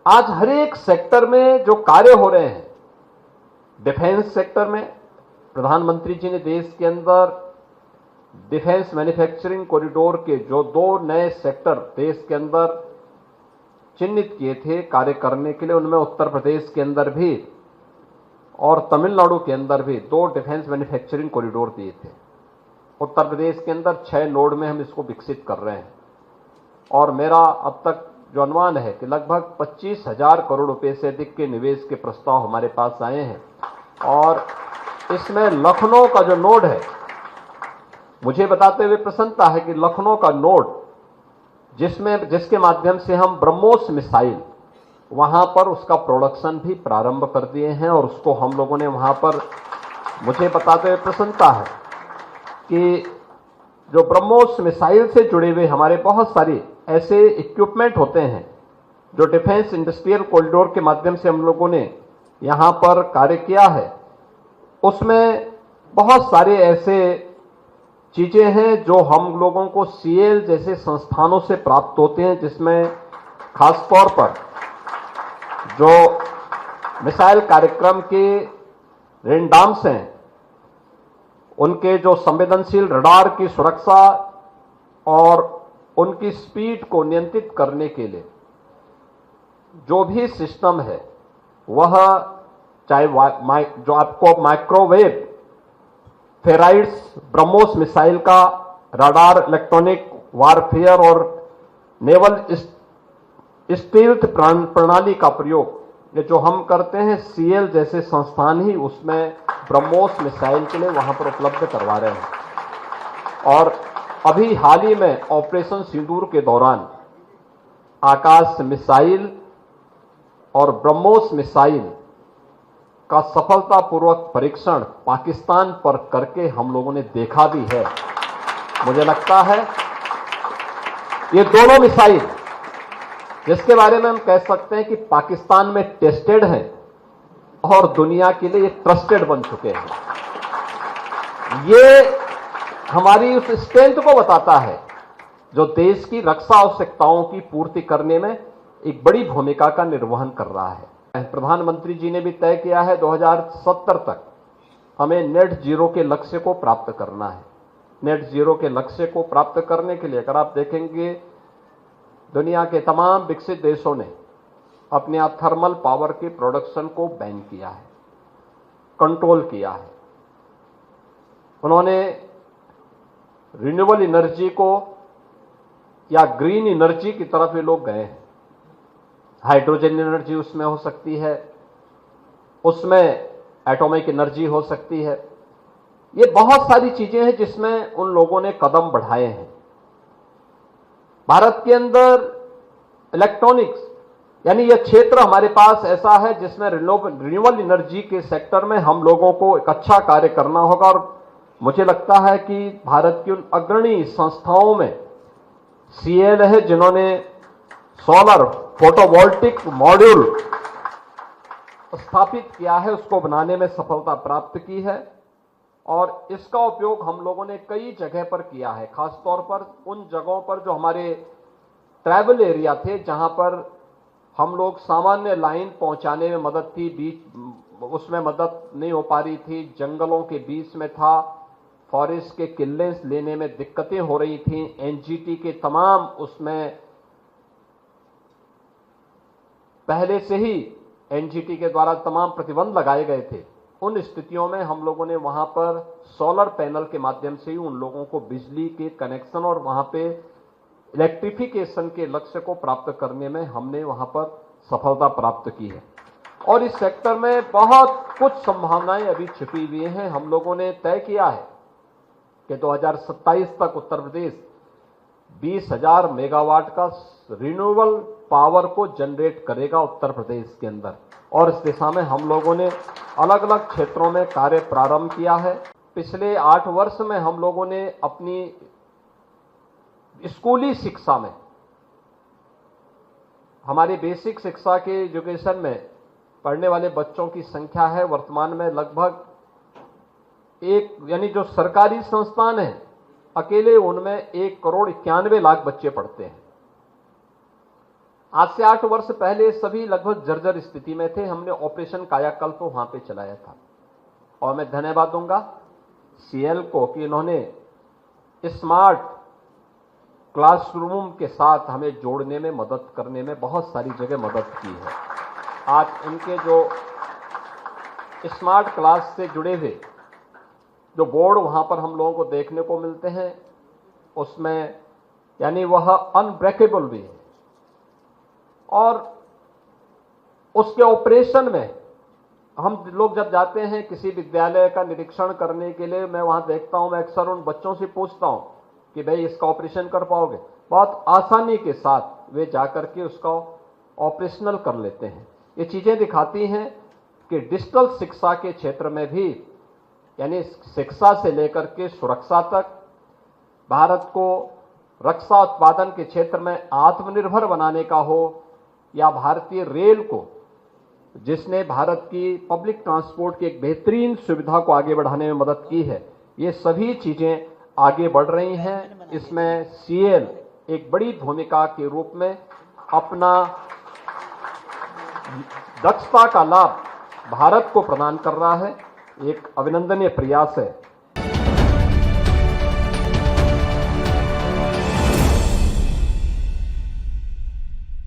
आज हर एक सेक्टर में जो कार्य हो रहे हैं, डिफेंस सेक्टर में प्रधानमंत्री जी ने देश के अंदर डिफेंस मैन्युफैक्चरिंग कॉरिडोर के जो 2 नए सेक्टर देश के अंदर चिन्हित किए थे कार्य करने के लिए, उनमें उत्तर प्रदेश के अंदर भी और तमिलनाडु के अंदर भी 2 डिफेंस मैन्युफैक्चरिंग कॉरिडोर दिए थे। उत्तर प्रदेश के अंदर 6 नोड में हम इसको विकसित कर रहे हैं और मेरा अब तक जो अनुमान है कि लगभग 25,000 करोड़ रुपए से अधिक के निवेश के प्रस्ताव हमारे पास आए हैं। और इसमें लखनऊ का जो नोड है, मुझे बताते हुए प्रसन्नता है कि लखनऊ का नोड जिसके माध्यम से हम ब्रह्मोस मिसाइल वहां पर उसका प्रोडक्शन भी प्रारंभ कर दिए हैं और उसको हम लोगों ने वहां पर, मुझे बताते हुए प्रसन्नता है कि जो ब्रह्मोस मिसाइल से जुड़े हुए हमारे बहुत सारे ऐसे इक्विपमेंट होते हैं जो डिफेंस इंडस्ट्रियल कॉरिडोर के माध्यम से हम लोगों ने यहां पर कार्य किया है, उसमें बहुत सारे ऐसे चीजें हैं जो हम लोगों को सीएल जैसे संस्थानों से प्राप्त होते हैं, जिसमें खासतौर पर जो मिसाइल कार्यक्रम के रेनडाम्स हैं, उनके जो संवेदनशील रडार की सुरक्षा और उनकी स्पीड को नियंत्रित करने के लिए जो भी सिस्टम है, वह चाहे जो आपको माइक्रोवेव फेराइड्स ब्रह्मोस मिसाइल का रडार, इलेक्ट्रॉनिक वारफेयर और नेवल स्टील्थ प्रणाली का प्रयोग, ये जो हम करते हैं सीएल जैसे संस्थान ही उसमें ब्रह्मोस मिसाइल के लिए वहां पर उपलब्ध करवा रहे हैं। और अभी हाल ही में ऑपरेशन सिंदूर के दौरान आकाश मिसाइल और ब्रह्मोस मिसाइल का सफलतापूर्वक परीक्षण पाकिस्तान पर करके हम लोगों ने देखा भी है। मुझे लगता है ये दोनों मिसाइल जिसके बारे में हम कह सकते हैं कि पाकिस्तान में टेस्टेड हैं और दुनिया के लिए ट्रस्टेड बन चुके हैं, ये हमारी उस स्ट्रेंथ को बताता है जो देश की रक्षा आवश्यकताओं की पूर्ति करने में एक बड़ी भूमिका का निर्वहन कर रहा है। प्रधानमंत्री जी ने भी तय किया है 2070 तक हमें नेट जीरो के लक्ष्य को प्राप्त करना है। नेट जीरो के लक्ष्य को प्राप्त करने के लिए अगर आप देखेंगे, दुनिया के तमाम विकसित देशों ने अपने यहां थर्मल पावर के प्रोडक्शन को बैन किया है, कंट्रोल किया है। उन्होंने रिन्यूएबल एनर्जी को या ग्रीन एनर्जी की तरफ ये लोग गए हैं। हाइड्रोजन एनर्जी उसमें हो सकती है, उसमें एटॉमिक एनर्जी हो सकती है। ये बहुत सारी चीजें हैं जिसमें उन लोगों ने कदम बढ़ाए हैं। भारत के अंदर इलेक्ट्रॉनिक्स यानी यह क्षेत्र हमारे पास ऐसा है जिसमें रिन्यूएबल एनर्जी के सेक्टर में हम लोगों को एक अच्छा कार्य करना होगा। और मुझे लगता है कि भारत की उन अग्रणी संस्थाओं में सीएल है जिन्होंने सोलर फोटोवोल्टिक मॉड्यूल स्थापित किया है, उसको बनाने में सफलता प्राप्त की है और इसका उपयोग हम लोगों ने कई जगह पर किया है, खासतौर पर उन जगहों पर जो हमारे ट्राइबल एरिया थे, जहां पर हम लोग सामान्य लाइन पहुंचाने में मदद थी, बीच उसमें मदद नहीं हो पा रही थी, जंगलों के बीच में था, फॉरेस्ट के किले लेने में दिक्कतें हो रही थी, एनजीटी के तमाम उसमें पहले से ही एनजीटी के द्वारा तमाम प्रतिबंध लगाए गए थे। उन स्थितियों में हम लोगों ने वहां पर सोलर पैनल के माध्यम से ही उन लोगों को बिजली के कनेक्शन और वहां पे इलेक्ट्रिफिकेशन के लक्ष्य को प्राप्त करने में हमने वहां पर सफलता प्राप्त की है। और इस सेक्टर में बहुत कुछ संभावनाएं अभी छिपी हुई हैं। हम लोगों ने तय किया है कि 2027 तक उत्तर प्रदेश 20,000 मेगावाट का रिन्यूएबल पावर को जनरेट करेगा उत्तर प्रदेश के अंदर। और इस दिशा में हम लोगों ने अलग अलग क्षेत्रों में कार्य प्रारंभ किया है। पिछले 8 वर्ष में हम लोगों ने अपनी स्कूली शिक्षा में, हमारी बेसिक शिक्षा के एजुकेशन में पढ़ने वाले बच्चों की संख्या है वर्तमान में लगभग यानी जो सरकारी संस्थान है अकेले उनमें 1,91,00,000 बच्चे पढ़ते हैं। आज से 8 वर्ष पहले सभी लगभग जर्जर स्थिति में थे। हमने ऑपरेशन कायाकल्प तो वहां पे चलाया था और मैं धन्यवाद दूंगा सीएल को कि इन्होंने स्मार्ट क्लासरूम के साथ हमें जोड़ने में, मदद करने में बहुत सारी जगह मदद की है। आज इनके जो स्मार्ट क्लास से जुड़े हुए जो बोर्ड वहां पर हम लोगों को देखने को मिलते हैं, उसमें यानी वह अनब्रेकेबल भी है। और उसके ऑपरेशन में हम लोग जब जाते हैं किसी विद्यालय का निरीक्षण करने के लिए, मैं वहां देखता हूं, मैं अक्सर उन बच्चों से पूछता हूं कि भाई इसका ऑपरेशन कर पाओगे? बहुत आसानी के साथ वे जाकर के उसका ऑपरेशनल कर लेते हैं। ये चीजें दिखाती हैं कि डिजिटल शिक्षा के क्षेत्र में भी, यानी शिक्षा से लेकर के सुरक्षा तक, भारत को रक्षा उत्पादन के क्षेत्र में आत्मनिर्भर बनाने का हो, या भारतीय रेल को, जिसने भारत की पब्लिक ट्रांसपोर्ट की एक बेहतरीन सुविधा को आगे बढ़ाने में मदद की है, ये सभी चीजें आगे बढ़ रही हैं। इसमें सीएल एक बड़ी भूमिका के रूप में अपना दक्षता का लाभ भारत को प्रदान कर रहा है। एक अभिनंदनीय प्रयास है।